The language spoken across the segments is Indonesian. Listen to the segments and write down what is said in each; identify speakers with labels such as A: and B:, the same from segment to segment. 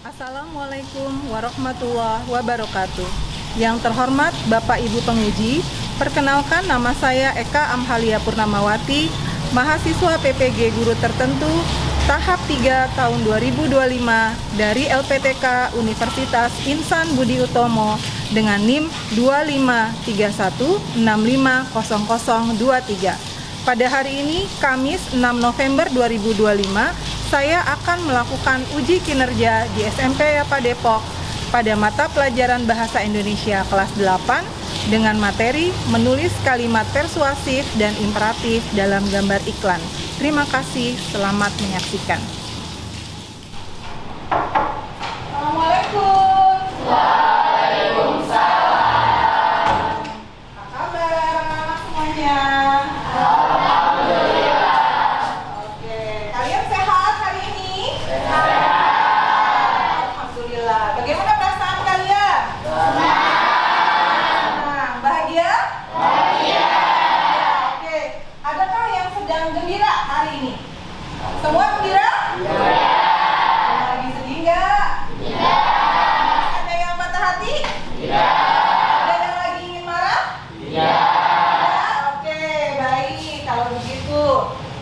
A: Assalamualaikum warahmatullahi wabarakatuh. Yang terhormat Bapak Ibu penguji, perkenalkan nama saya Eka Amhalia Purnamawati, mahasiswa PPG Guru Tertentu tahap 3 tahun 2025 dari LPTK Universitas Insan Budi Utomo dengan NIM 2531650023. Pada hari ini, Kamis 6 November 2025, saya akan melakukan uji kinerja di SMP Yapa Depok pada mata pelajaran Bahasa Indonesia kelas 8 dengan materi menulis kalimat persuasif dan imperatif dalam gambar iklan. Terima kasih, selamat menyaksikan. Assalamualaikum.
B: Waalaikumsalam.
A: Apa kabar anak-anak semuanya? Bagaimana perasaan kalian? Senang. Bahagia? Bahagia. Oke. Adakah yang sedang gembira hari ini? Semua gembira? Iya. Lagi sedih nggak? Tidak. Ada yang patah hati? Tidak. Ada yang lagi ingin marah? Tidak. Oke, baik. Kalau begitu,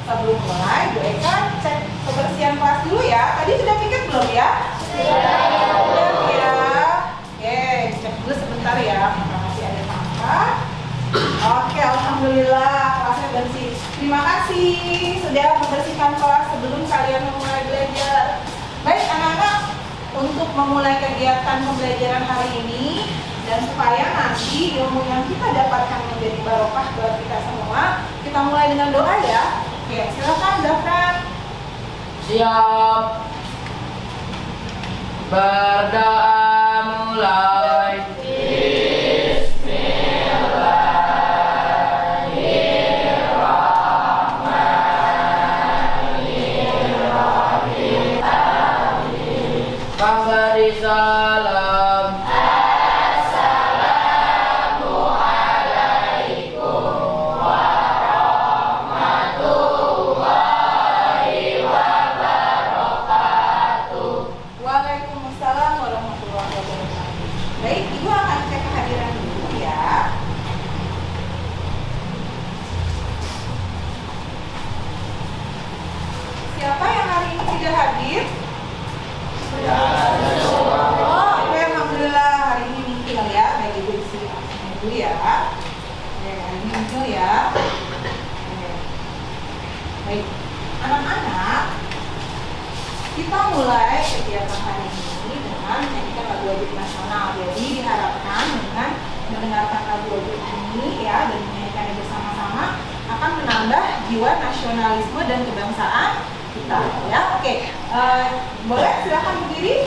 A: sebelum mulai, Bu Eka cek kebersihan kelas dulu ya. Tadi sudah piket belum ya? Sudah. Sebentar ya, masih ada sampah. Oke, alhamdulillah kelasnya bersih. Terima kasih sudah membersihkan kelas sebelum kalian memulai belajar. Baik anak-anak, untuk memulai kegiatan pembelajaran hari ini dan supaya nanti ilmu yang kita dapatkan menjadi barokah buat kita semua, kita mulai dengan doa ya. Oke, silakan Zafran.
B: Siap. Berdoa mulai. Beri salam. Assalamualaikum warahmatullahi wabarakatuh.
A: Waalaikumsalam warahmatullahi wabarakatuh. Baik, Ibu akan cek kehadiran dulu ya. Siapa yang hari ini tidak hadir? Oh, oke, alhamdulillah hari ini muncul ya. Baik, Ibu isi absennya dulu ya. Oke, hari ini muncul ya. Oke. Baik, anak-anak, kita mulai kegiatan hari ini dengan menyanyikan lagu wajib nasional. Jadi diharapkan dengan mendengarkan lagu wajib ini ya dan menyanyikannya bersama-sama akan menambah jiwa nasionalisme dan kebangsaan kita ya. Oke, boleh silakan berdiri.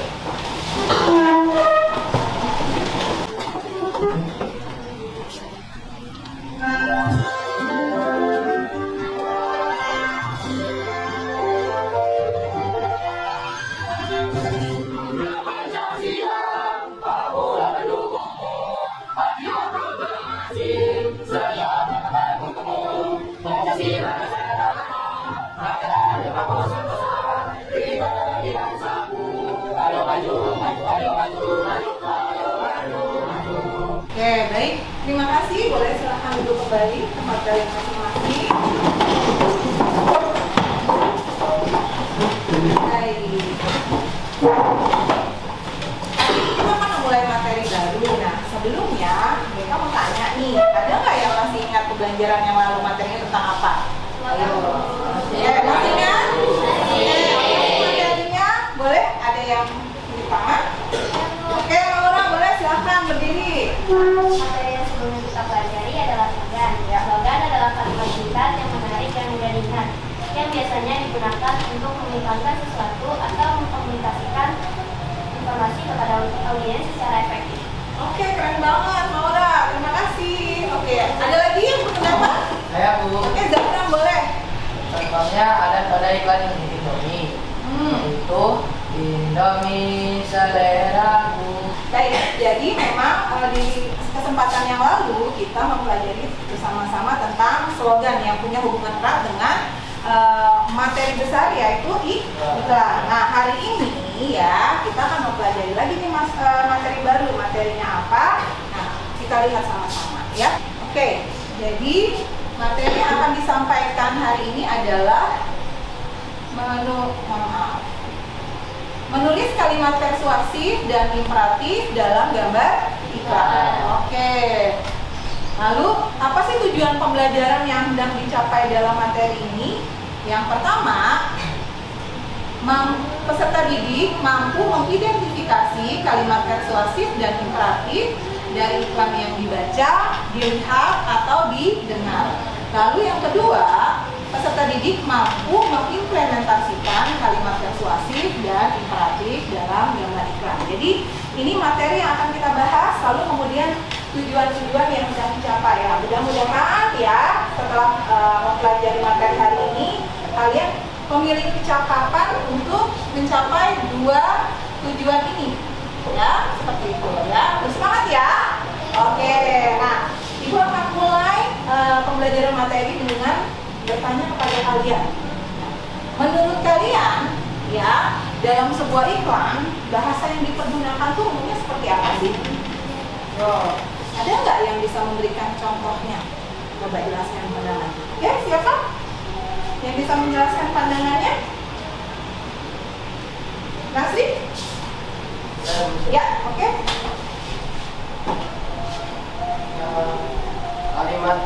A: Oke, baik. Terima kasih. Boleh silakan duduk kembali tempat kalian masing-masing. Baik. Kita akan mulai materi baru. Nah, sebelumnya mereka mau tanya nih, ada nggak yang masih ingat pembelajaran yang lalu materinya tentang apa? Ayo. Masih ingat? Materinya boleh? Ada yang di tangan? Oke, Laura boleh silakan berdiri.
C: Materi yang sebelumnya kita pelajari adalah slogan. Slogan adalah kalimat singkat yang menarik dan mudah diingat, yang biasanya digunakan untuk mengungkapkan sesuatu atau mengkomunikasikan informasi kepada audiens secara efektif.
A: Oke, keren banget, Laura. Terima kasih. Oke, ada lagi yang berpendapat?
B: Saya Bu.
A: Oke, Zafran boleh.
B: Contohnya ada pada iklan yang di Indomie. Itu Indomie seleraku.
A: Baik, jadi memang di kesempatan yang lalu kita mempelajari bersama-sama tentang slogan yang punya hubungan erat dengan materi besar yaitu iklan. Nah, hari ini ya kita akan materi baru. Materinya apa? Nah, kita lihat sama-sama ya. Oke, jadi materi yang akan disampaikan hari ini adalah menulis kalimat persuasif dan imperatif dalam gambar iklan. Oke. Lalu, apa sih tujuan pembelajaran yang sedang dicapai dalam materi ini? Yang pertama, peserta didik mampu mengidentifikasi kalimat persuasif dan imperatif dari iklan yang dibaca, dilihat, atau didengar. Lalu yang kedua, peserta didik mampu mengimplementasikan kalimat persuasif dan imperatif dalam gambar iklan. Jadi ini materi yang akan kita bahas, lalu kemudian tujuan-tujuan yang sedang dicapai ya. Mudah-mudahan ya setelah mempelajari materi hari ini kalian memiliki kecakapan untuk mencapai dua tujuan ini ya, seperti itu ya. Bersemangat ya. Oke, nah Ibu akan mulai pembelajaran materi dengan bertanya kepada kalian. Menurut kalian ya, dalam sebuah iklan bahasa yang dipergunakan tuh umumnya seperti apa sih? Ada nggak yang bisa memberikan contohnya? Coba jelaskan pandangan. Ya, siapa yang bisa menjelaskan pandangannya? Nasri? Ya, oke.
B: Kalimat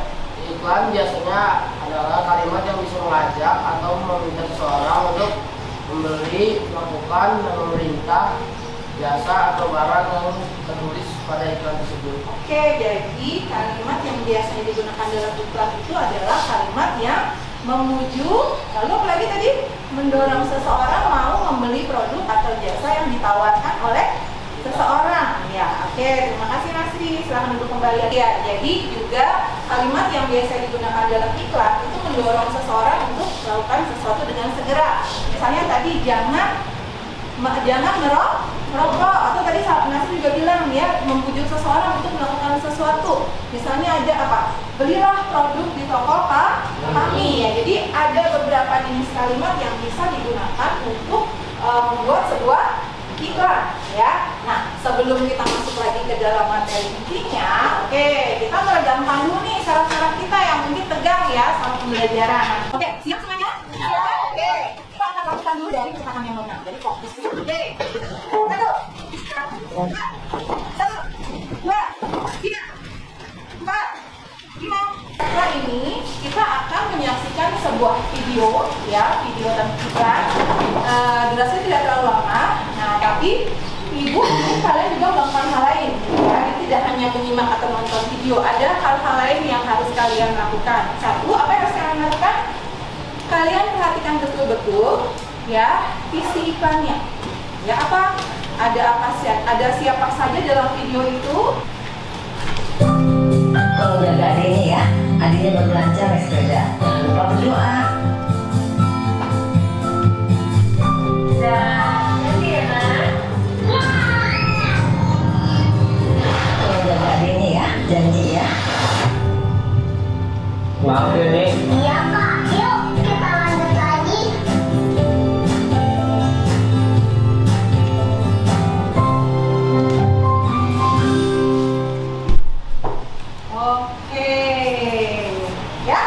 B: iklan biasanya adalah kalimat yang bisa mengajak atau meminta seseorang untuk membeli, melakukan, dan memerintah jasa atau barang yang tertulis pada iklan tersebut.
A: Oke, jadi kalimat yang biasanya digunakan dalam iklan itu adalah kalimat yang memuju, lalu apalagi tadi mendorong seseorang mau membeli produk atau jasa yang ditawarkan oleh seseorang. Ya, oke, terima kasih Nasri. Silahkan duduk kembali. Ya, jadi juga kalimat yang biasa digunakan dalam iklan itu mendorong seseorang untuk melakukan sesuatu dengan segera. Misalnya tadi jangan merokok, atau tadi Nasri juga bilang ya, membujuk seseorang untuk melakukan sesuatu. Misalnya ada apa? Belilah produk di toko kami ya. Jadi ada beberapa jenis kalimat yang bisa digunakan untuk membuat sebuah iklan ya. Nah, sebelum kita masuk lagi ke dalam materi intinya, oke, kita meredamkan dulu nih syarat-syarat kita yang mungkin tegang ya sama pembelajaran. Oke, siap semuanya? Siap. Oke, kita akan lakukan dulu dari kecepatan yang lunak. Jadi fokus. Oke, 1, 2, 3, 4, 5. Setelah ini kita akan menyaksikan sebuah video ya, video tentang iklan. Durasinya tidak terlalu lama. Nah, tapi Ibu mungkin kalian juga melakukan hal lain ya. Tidak hanya menyimak atau menonton video, ada hal-hal lain yang harus kalian lakukan. Satu, apa yang harus kalian lakukan? Kalian perhatikan betul-betul ya isi iklannya. Ya, apa? Ada siapa saja dalam video itu?
D: Kalau jaga adiknya ya, adiknya berbelanja naik sepeda. Jangan lupa berdoa.
C: Nanti ya, Nak.
D: Kalau jaga adiknya ya, janji ya.
B: Maaf ya nih.
C: Iya, Kak. Yuk, kita lanjut lagi.
A: Oke, ya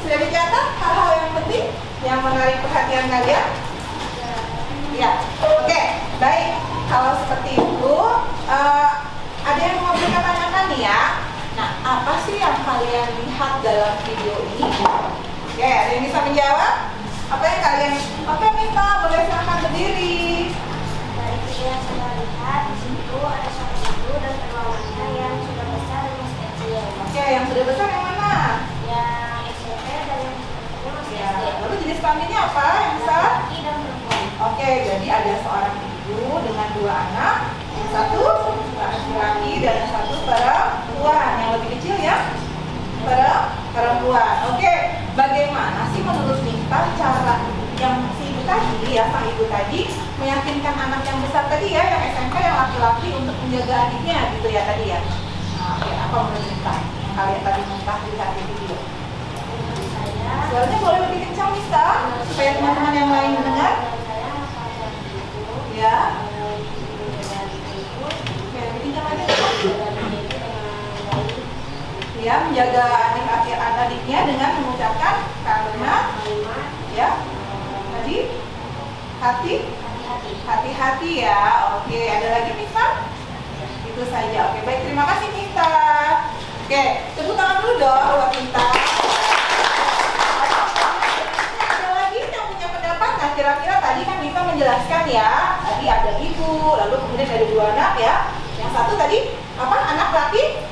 A: sudah dicatat hal-hal yang penting yang menarik perhatian kalian. Ya, oke, baik. Kalau seperti itu, ada yang mau mereka tanyakan nih ya. Nah, apa sih yang kalian lihat dalam video ini? Oke, ada yang bisa menjawab? Apa yang kalian? Oke, Mita, boleh silakan berdiri.
C: Dari video yang saya lihat, di situ ada satu ibu dan kedua yang sudah besar dan masih kecil.
A: Oke, yang sudah besar yang mana?
C: Yang SMP dan yang kecil masih
A: Ya,
C: SD.
A: lalu jenis kelaminnya apa yang besar?
C: Laki dan perempuan.
A: Oke, jadi ada seorang ibu dengan 2 anak, yang satu laki-laki dan yang satu perempuan. Yang lebih kecil ya, perempuan. Oke, bagaimana sih menurut Nita cara yang si ibu tadi ya, sang ibu tadi meyakinkan anak yang besar tadi ya, yang SMP, yang laki-laki untuk menjaga adiknya gitu ya tadi ya. Nah, oke, apa menurut Nita yang kalian tadi Nita lihat di video?
C: Menurut saya,
A: Suaranya boleh lebih kencang Nita supaya teman-teman yang lain mendengar.
C: menurut saya masalah itu
A: Ya.
C: dari itu
A: menjaga adiknya dengan mengucapkan kalimat ya tadi hati-hati ya. Oke, ada lagi Miftah? Itu saja. Oke, baik, terima kasih Miftah. Oke, tepuk tangan dulu dong buat Miftah. Ada lagi yang punya pendapat? Nah, kira-kira tadi kan Miftah menjelaskan ya, tadi ada ibu, lalu kemudian ada 2 anak ya. Yang satu tadi apa? Anak laki,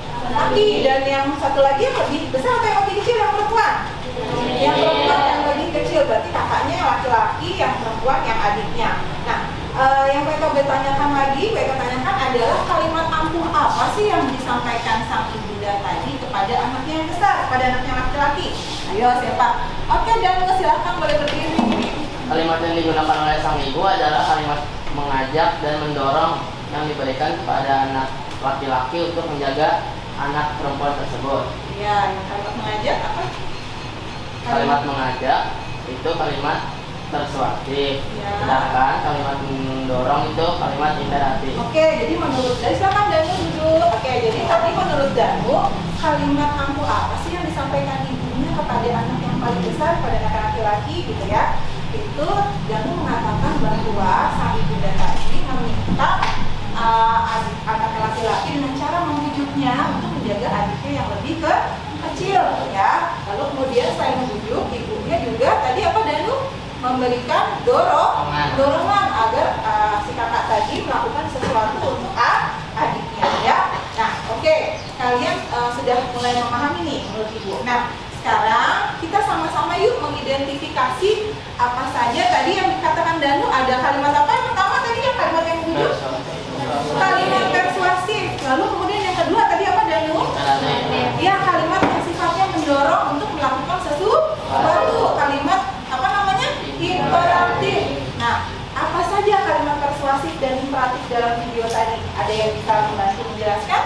A: dan yang satu lagi yang lebih besar atau yang lebih kecil, yang perempuan? Yang perempuan yang lebih kecil, berarti kakaknya yang laki-laki, yang perempuan yang adiknya. Nah, yang mereka bertanyakan lagi, mereka tanyakan adalah kalimat ampuh apa sih yang disampaikan sang ibunda tadi kepada anaknya yang besar, kepada anaknya laki-laki? Ayo siapa? Oke, dan silahkan boleh berdiri.
B: Kalimat yang digunakan oleh sang ibu adalah kalimat mengajak dan mendorong yang diberikan kepada anak laki-laki untuk menjaga anak perempuan tersebut.
A: Ya, yang kalimat mengajak apa?
B: Kalimat mengajak itu kalimat persuasif,
A: Ya.
B: sedangkan kalimat mendorong itu kalimat imperatif.
A: Oke, jadi menurut Danu, silakan Danu duduk. Oke, jadi tadi menurut Danu, kalimat ampuh apa sih yang disampaikan ibunya kepada anak yang paling besar, pada anak laki-laki gitu ya? Itu Danu mengatakan bahwa sang ibunda tadi meminta anak laki-laki dengan cara membujuknya untuk menjaga adiknya yang lebih kecil ya. Lalu kemudian selain membujuk, ibunya juga tadi apa Danu? Memberikan dorongan agar si kakak tadi melakukan sesuatu untuk adiknya ya. Nah, oke, kalian sudah mulai memahami nih menurut ibu. Nah, sekarang kita sama-sama yuk mengidentifikasi apa saja tadi yang dikatakan Danu. Ada kalimat apa yang pertama tadi, yang kalimat yang membujuk? Kalimat persuasif. Lalu kemudian yang kedua tadi apa Danu? Ya, kalimat yang sifatnya mendorong untuk melakukan sesuatu. Kalimat apa namanya? Imperatif. Nah, apa saja kalimat persuasif dan imperatif dalam video tadi? Ada yang bisa membantu menjelaskan?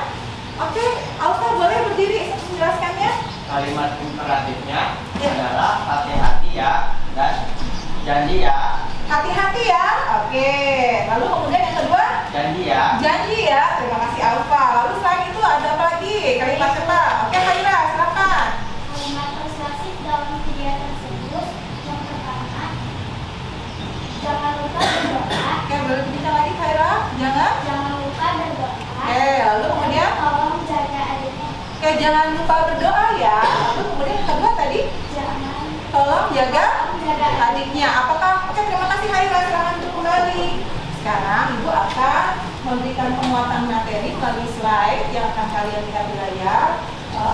A: Oke, Alfa boleh berdiri menjelaskannya?
E: Kalimat imperatifnya adalah hati-hati ya dan janji ya.
A: Hati-hati ya. Oke. Lalu kemudian yang kedua?
E: Janji ya.
A: Janji ya. Terima kasih Alfa. Lalu selain itu ada apa lagi? Kalimat apa? Oke, Haira, silakan.
C: Kalimat persuasif dalam video tersebut yang pertama, jangan lupa berdoa.
A: Oke, boleh dibincang lagi Haira?
C: Jangan lupa berdoa.
A: Oke, lalu kemudian?
C: Tolong jaga adiknya.
A: Oke, jangan lupa berdoa ya. Lalu kemudian yang kedua tadi?
C: Jangan
A: Tolong jaga adiknya. Apakah? Oke, terima kasih Haira. Silakan duduk kembali. Sekarang Ibu akan memberikan penguatan materi melalui slide yang akan kalian lihat di layar.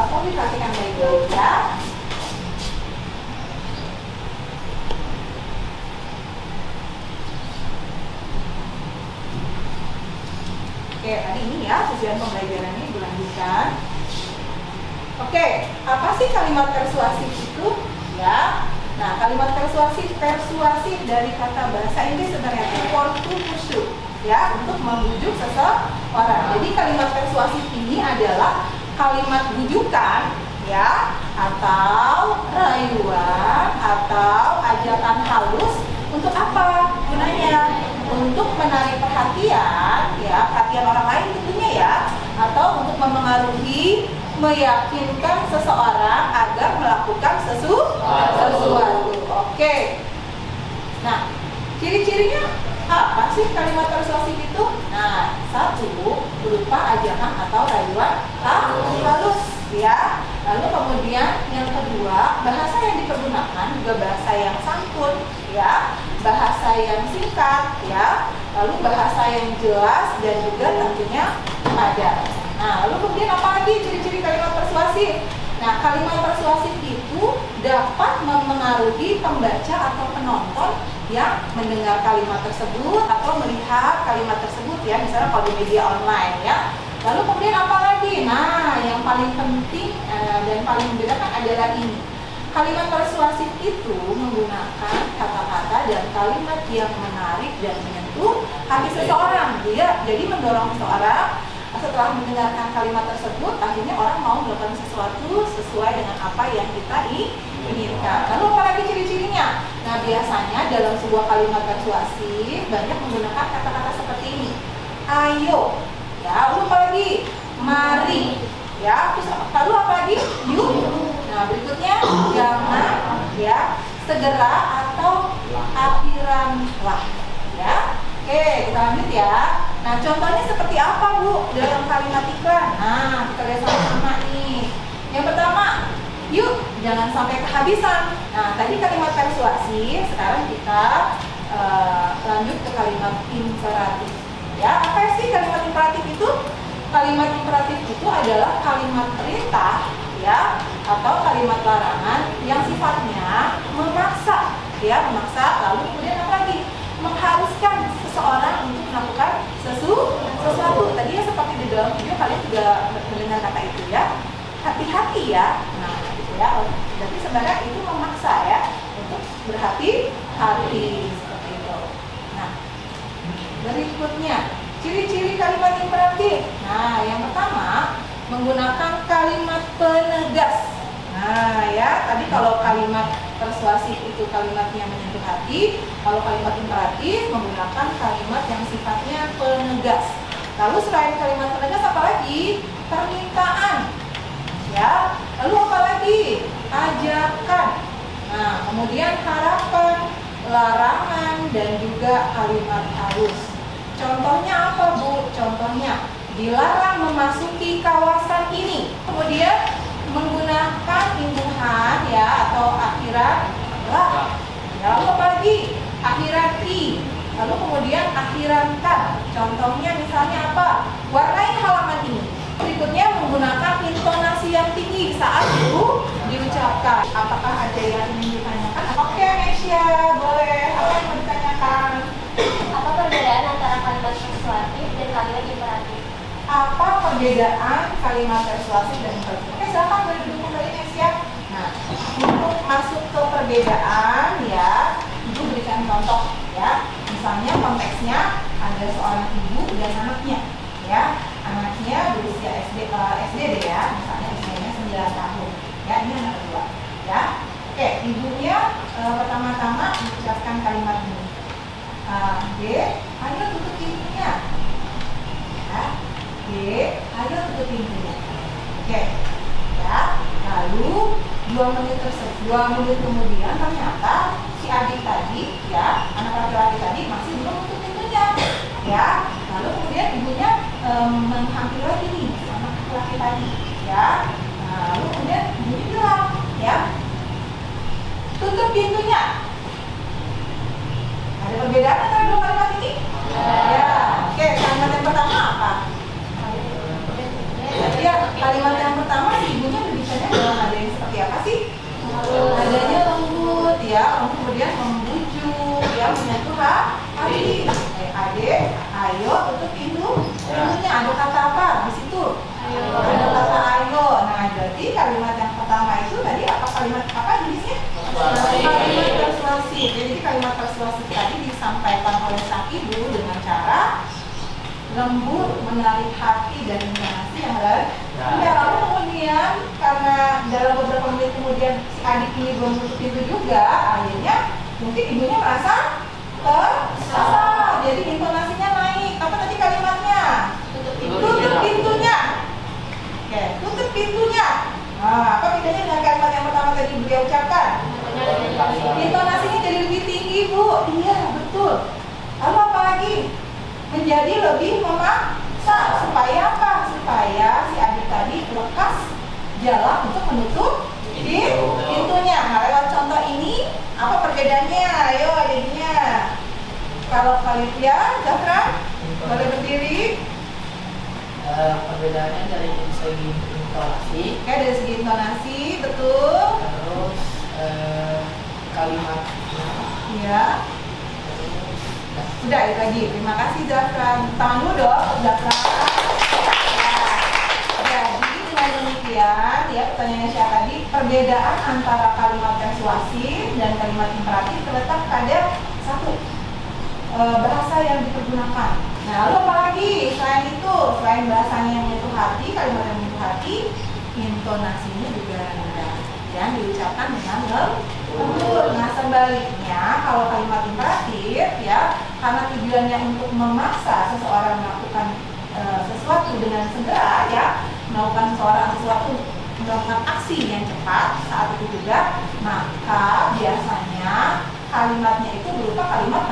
A: Tolong diperhatikan baik-baik ya. Oke, tadi ini ya tujuan pembelajaran ini dilanjutkan. Oke, apa sih kalimat persuasif itu? Ya, nah kalimat persuasif dari kata bahasa Inggris sebenarnya for to pursue, ya, untuk membujuk seseorang. Jadi kalimat persuasif ini adalah kalimat bujukan, ya, atau rayuan atau ajakan halus. Untuk apa gunanya? Untuk menarik perhatian, ya, perhatian orang lain tentunya ya, atau untuk memengaruhi, meyakinkan seseorang agar melakukan sesuatu. Oke. Nah, ciri-cirinya apa sih kalimat persuasif itu? Nah, satu, berupa ajakan atau rayuan halus, ya. Lalu kemudian yang kedua, bahasa yang dipergunakan juga bahasa yang santun, ya, bahasa yang singkat, ya, lalu bahasa yang jelas dan juga tentunya padat. Nah, lalu kemudian apa lagi ciri-ciri kalimat persuasif? Nah, kalimat persuasif itu dapat memengaruhi pembaca atau penonton yang mendengar kalimat tersebut atau melihat kalimat tersebut, ya, misalnya kalau di media online, ya. Lalu kemudian apa lagi? Nah, yang paling penting dan paling membedakan adalah ini. Kalimat persuasif itu menggunakan kata-kata dan kalimat yang menarik dan menyentuh hati seseorang. Jadi mendorong seseorang setelah mendengarkan kalimat tersebut, akhirnya orang mau melakukan sesuatu sesuai dengan apa yang kita inginkan. Lalu apa lagi ciri-cirinya? Nah, biasanya dalam sebuah kalimat persuasif banyak menggunakan kata-kata seperti ini. Ayo, ya, lalu apa lagi? Mari, Ya, terus lalu apa lagi? Yuk. Nah, berikutnya jangan, ya, segera atau akhiranlah. Ya. Oke, kita lanjut ya. Nah, contohnya seperti apa, Bu, dalam kalimat iklan? Nah, kita lihat sama-sama nih. Yang pertama, yuk, jangan sampai kehabisan. Nah, tadi kalimat persuasi, sekarang kita lanjut ke kalimat imperatif. Ya, apa sih kalimat imperatif itu? Kalimat imperatif itu adalah kalimat perintah, ya, atau kalimat larangan yang sifatnya memaksa, ya, memaksa. Lalu kemudian apa lagi? Mengharuskan seseorang untuk melakukan sesuatu. Tadi ya seperti di dalam video kalian juga mendengar kata itu ya. Hati-hati ya. Nah, gitu ya. Jadi sebenarnya itu memaksa ya untuk berhati-hati seperti itu. Nah, berikutnya ciri-ciri kalimat imperatif. Nah, yang pertama menggunakan kalimat penegas. Nah, ya, tadi kalau kalimat persuasif itu kalimatnya menyentuh hati, kalau kalimat imperatif menggunakan kalimat yang sifatnya penegas. Lalu selain kalimat penegas apa lagi? Permintaan. Ya, lalu apa lagi? Ajakan. Nah, kemudian harapan, larangan, dan juga kalimat halus. Contohnya apa, Bu? Contohnya dilarang memasuki kawasan ini. Kemudian menggunakan imbuhan ya atau akhirat lah. Lalu apa lagi? Akhirati. Lalu kemudian akhirankan. Contohnya misalnya apa? Warnai halaman ini. Berikutnya menggunakan intonasi yang tinggi saat itu diucapkan. Apakah ada yang ingin ditanyakan? Oke, Nesya, boleh. Apa yang mau ditanyakan?
C: Apa perbedaan antara kalimat persuasif dan kalimat imperatif?
A: Apa perbedaan kalimat persuasif dan imperatif? Oke, silakan boleh duduk kembali, Nesya. Nah, untuk masuk ke perbedaan ya, Ibu berikan contoh ya. Misalnya konteksnya ada seorang ibu dan anaknya ya. Anaknya berusia SD deh ya, misalnya usianya 9 tahun. Ya, ini anak kedua ya. Oke, ibunya pertama-tama mengucapkan kalimat ini. D, ayo tutup pintunya. Ya. D, ayo tutup pintunya. Oke. Ya. Lalu 2 menit kemudian ternyata si adik tadi ya, anak laki-laki tadi masih belum tutup pintunya. Ya. Lalu kemudian ibunya menghampiri lagi nih sama laki-laki tadi. Ya. Nah, lalu kemudian ibunya bilang, ya, tutup pintunya. Ada perbedaan antara dua kalimat ini? Ya. Oke, kalimat yang pertama apa? Ya, kalimat yang pertama si ibunya berbicaranya dalam nada yang seperti apa sih? Nadanya lembut ya, lalu kemudian membujuk ya, menyentuh hati. Adik, ayo tutup pintunya. Ada kata apa di situ? Ada kata ayo. Nah, jadi kalimat yang pertama itu tadi apa, kalimat apa jenisnya? Kalimat persuasif. Jadi kalimat persuasif tadi disampaikan oleh sang ibu dengan cara lembut, menarik hati dan intonasi yang rendah. Ya, lalu kemudian karena dalam beberapa menit kemudian si adik ini belum tutup pintu juga, akhirnya mungkin ibunya merasa tersasar. Jadi intonasinya naik. Apa tadi kalimatnya? Tutup pintunya. Oke, tutup pintunya. Nah, apa bedanya dengan kalimat yang pertama tadi ibu dia ucapkan? Intonasinya jadi lebih tinggi, Bu. Iya, betul. Lalu apa lagi? Menjadi lebih memaksa. Supaya apa? Supaya si adik tadi lekas jalan untuk menutup pintunya. Nah, lewat contoh ini apa perbedaannya? Ayo adiknya. Kalau kalian, Zafran, boleh berdiri.
B: Perbedaannya dari segi intonasi.
A: Oke, dari segi intonasi, betul.
B: Terus kalimatnya.
A: Iya. Sudah, itu lagi. Terima kasih, Zafran. Tangan dulu dong, Zafran. Ya, jadi dengan demikian, ya pertanyaannya saya tadi, perbedaan antara kalimat persuasif dan kalimat imperatif terletak pada satu, bahasa yang dipergunakan. Nah, lalu apa lagi? Selain itu, selain bahasanya yang menyentuh hati, kalimat yang menyentuh hati, intonasinya juga rendah dan diucapkan dengan lembut. Nah, sebaliknya kalau kalimat imperatif ya, karena tujuannya untuk memaksa seseorang melakukan sesuatu dengan segera ya, melakukan sesuatu, melakukan aksi yang cepat saat itu juga, maka biasanya kalimatnya itu berupa kalimat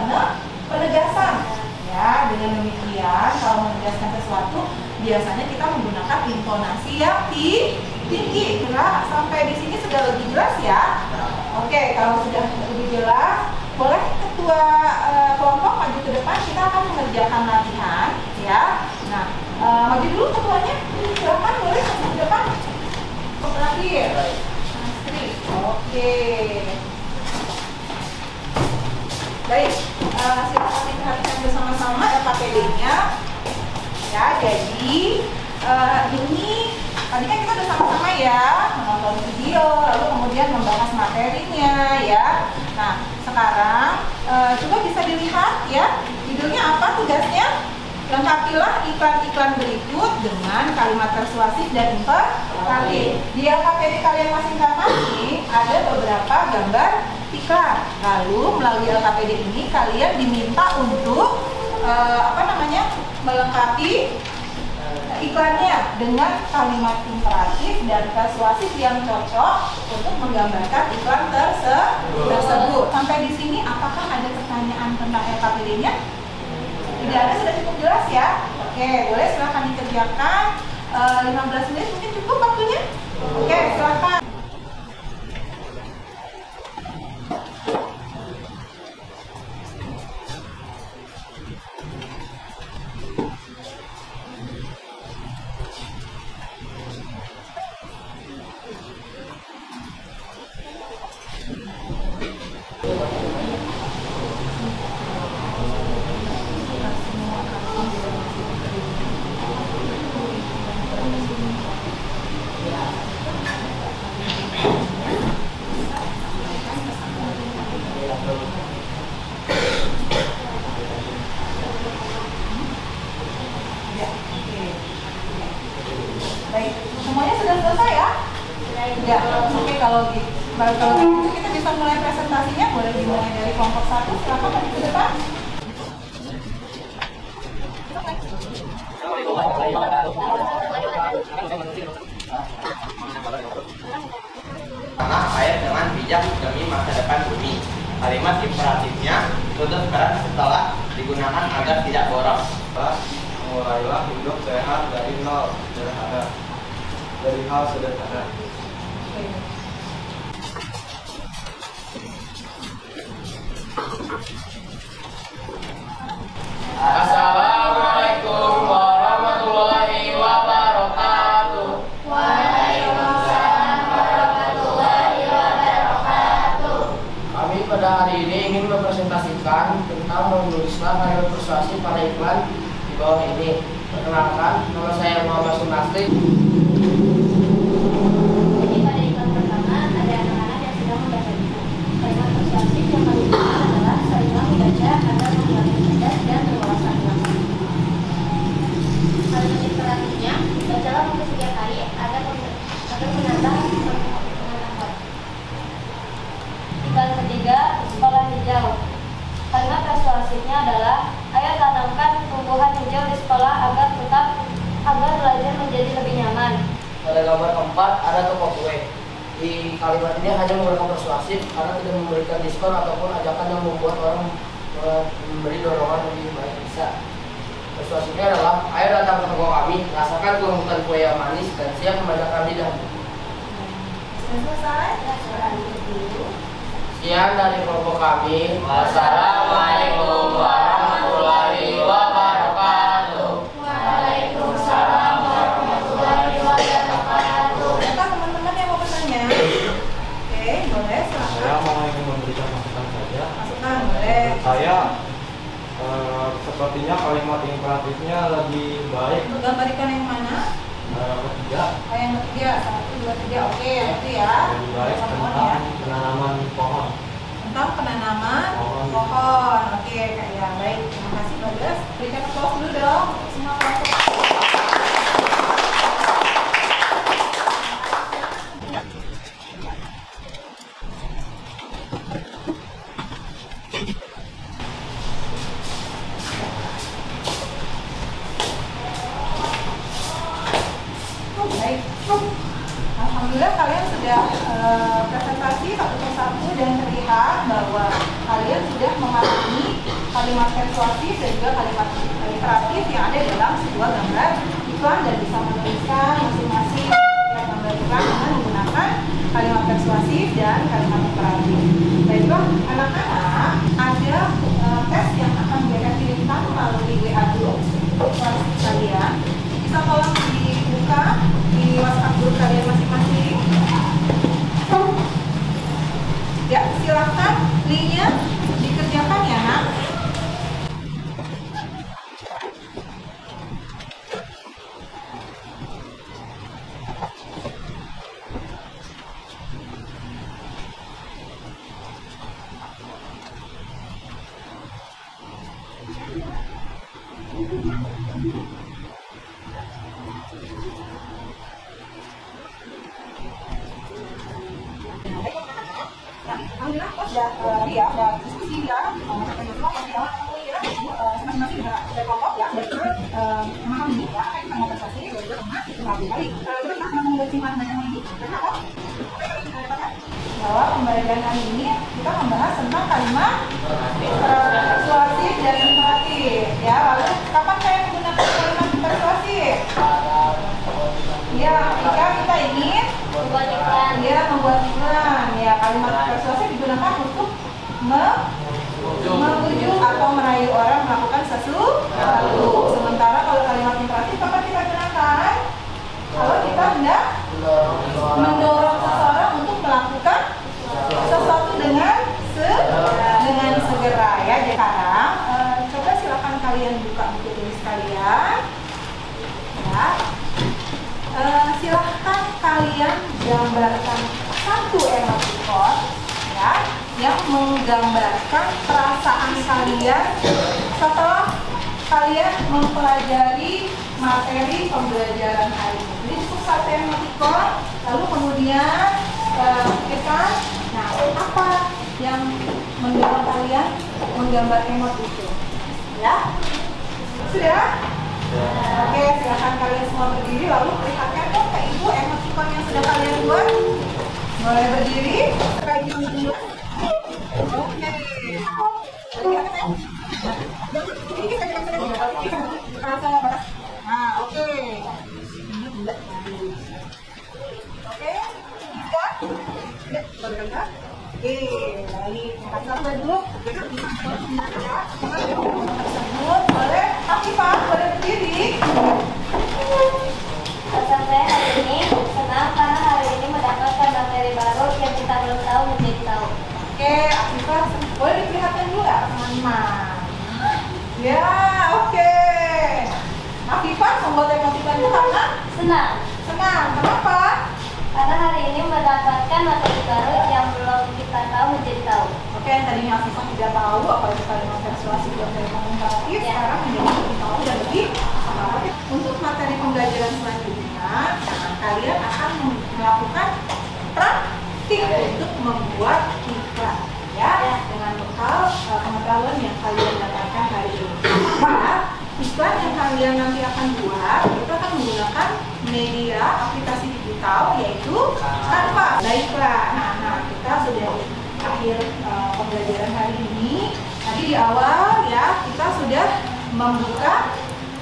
A: penegasan. Ya, dengan demikian kalau menegaskan sesuatu biasanya kita menggunakan intonasi yang tinggi. Nah, sampai di sini sudah lebih jelas ya. Oke, kalau sudah lebih jelas, boleh ketua kelompok maju ke depan, kita akan mengerjakan latihan ya. Nah, maju dulu ketuanya, silakan boleh maju ke depan. Terakhir, Astri. Oke. Baik, silakan diperhatikan bersama-sama LKPD-nya. Ya, jadi ini tadi kan kita udah sama-sama ya menonton video, lalu kemudian membahas materinya ya. Nah, sekarang coba bisa dilihat ya, judulnya apa tugasnya? Lengkapilah iklan-iklan berikut dengan kalimat persuasif dan imperatif. Di LKPD kalian masing-masing ada beberapa gambar iklan. Lalu melalui LKPD ini kalian diminta untuk melengkapi iklannya dengan kalimat imperatif dan persuasif yang cocok untuk menggambarkan iklan tersebut. Sampai di sini apakah ada pertanyaan tentang LKPD-nya? Tidak ada, sudah cukup jelas ya. Oke, boleh silahkan dikerjakan. 15 menit mungkin cukup waktunya. Oke, silahkan. Baik, semuanya sudah selesai ya? Ya, oke, kalau gitu kita bisa mulai presentasinya. Boleh dimulai dari kelompok 1, silakan maju ke depan.
E: Tanah air dengan bijak demi masa depan bumi. Kalimat imperatifnya tutup keran setelah digunakan agar tidak boros.
F: Mulailah hidup sehat dari hal sederhana.
B: Assalamualaikum warahmatullahi wabarakatuh.
C: Waalaikumsalam warahmatullahi wabarakatuh.
B: Kami pada hari ini ingin mempresentasikan tentang menulislah kalimat persuasif pada iklan di bawah ini. Perkenalkan, nama saya Muhammad Sunastri.
C: Jadi pada iklan pertama ada anak-anak yang sedang membaca buku. Kalimat persuasif yang kami gunakan adalah saringlah membaca agar membuatnya cerdas dan berwawasan lengkap. Kalimat imperatifnya, bacalah buku setiap hari agar menambah pengetahuan. Iklan ketiga, sekolah hijau. Kalimat persuasifnya adalah ayo tanamkan tumbuhan hijau di sekolah agar belajar menjadi lebih nyaman.
B: Pada gambar keempat ada toko kue. Di kalimat ini hanya menggunakan persuasif karena tidak memberikan diskon ataupun ajakan yang membuat orang memberi dorongan lebih baik bisa. Persuasifnya adalah ayo datang ke toko kami, rasakan kelembutan kue yang manis dan siap memanjakan lidah.
A: Selesai?
B: Sekian dari kelompok kami. Wassalamualaikum warahmatullahi wabarakatuh.
C: Waalaikumsalam warahmatullahi wabarakatuh.
A: Adakah teman-teman yang mau bertanya? Oke, boleh silahkan.
F: Saya mau ingin memberikan masukan saja.
A: Masukan, boleh.
F: Saya sepertinya kalimat imperatifnya lebih baik.
A: Gambar ikan yang mana?
F: Ketiga,
A: Yang ketiga, 1, 2, 3. Oke, yang itu ya.
F: lebih baik
A: Pohon
F: tentang
A: ya.
F: penanaman pohon.
A: Tentang penanaman
F: Pohon.
A: pohon. Oke, kayak baik. Terima kasih Bagas. Berikan applause dulu dong untuk semua kelompok. bahwa kalian sudah memahami kalimat persuasif dan juga kalimat imperatif yang ada dalam sebuah gambar iklan dan bisa menuliskan masing-masing gambar iklan dengan menggunakan kalimat persuasif dan kalimat imperatif. Baiklah anak-anak, ada tes yang akan mereka kirimkan melalui WA group kelas kalian. Bisa tolong dibuka di WhatsApp group kalian masing-masing. Ya, silahkan linknya dikerjakan ya nak. Alhamdulillah, sudah diskusi ya, masing-masing sudah kelompok ya, memahami ya, kita mau persuasi, juga kali. Terus kita membuat simpan banyak lagi, bahwa pembelajaran kali ini kita membahas tentang kalimat persuasif dan imperatif. Ya, lalu kapan saya menggunakan kalimat persuasif? Ya, ketika kita ingin membuat iklan. Ya, kalimat persuasif digunakan untuk membujuk atau merayu orang melakukan sesuatu. Sementara kalau kalimat imperatif kapan kita gunakan? Kalau kita hendak mendorong seseorang untuk melakukan sesuatu dengan segera ya. Jadi sekarang coba silakan kalian buka buku tulis kalian. Ya. Silahkan kalian gambarkan satu emoticon ya, yang menggambarkan perasaan kalian setelah kalian mempelajari materi pembelajaran hari ini. Jadi cukup satu emoticon, lalu kemudian pikirkan, nah apa yang mendorong kalian menggambar emot itu, ya? Sudah? Oke, silahkan kalian semua berdiri, lalu perlihatkan dong ke ibu emoticon yang sudah kalian buat. Mulai berdiri, kayak gitu. Oke. Nah, oke. Oke, bisa? Bergerak. Oke, balik. Angkat dulu. Boleh, Afifah, boleh berdiri.
C: Pesan saya hari ini senang karena hari ini mendapatkan materi baru yang kita belum tahu menjadi tahu.
A: Oke, Afifah, boleh diperlihatkan dulu ya teman-teman. Ya, oke. Afifah membuat emoticon itu karena
C: Senang
A: senang. Kenapa?
C: karena hari ini mendapatkan materi baru yang belum kita tahu menjadi tahu.
A: Oke, yang tadinya Afifah tidak tahu apa itu kalimat persuasif dan kalimat imperatif,
C: Ya.
A: sekarang menjadi lebih tahu dan lebih paham. Untuk materi pembelajaran selanjutnya, kalian akan melakukan praktik untuk membuat iklan, ya, dengan bekal pengetahuan yang kalian dapatkan hari ini. Maka iklan yang kalian nanti akan buat itu akan menggunakan media aplikasi digital yaitu Canva. Baiklah, nah kita sudah akhir pembelajaran hari ini. Tadi di awal ya kita sudah membuka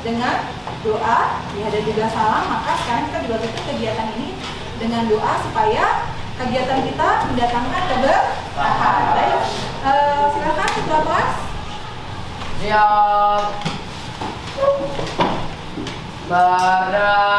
A: dengan doa ya, dan juga salam. Maka sekarang kita juga tutup kegiatan ini dengan doa supaya kegiatan kita mendatangkan keberkahan. Baik, silakan ketua kelas.
B: Siap. Barang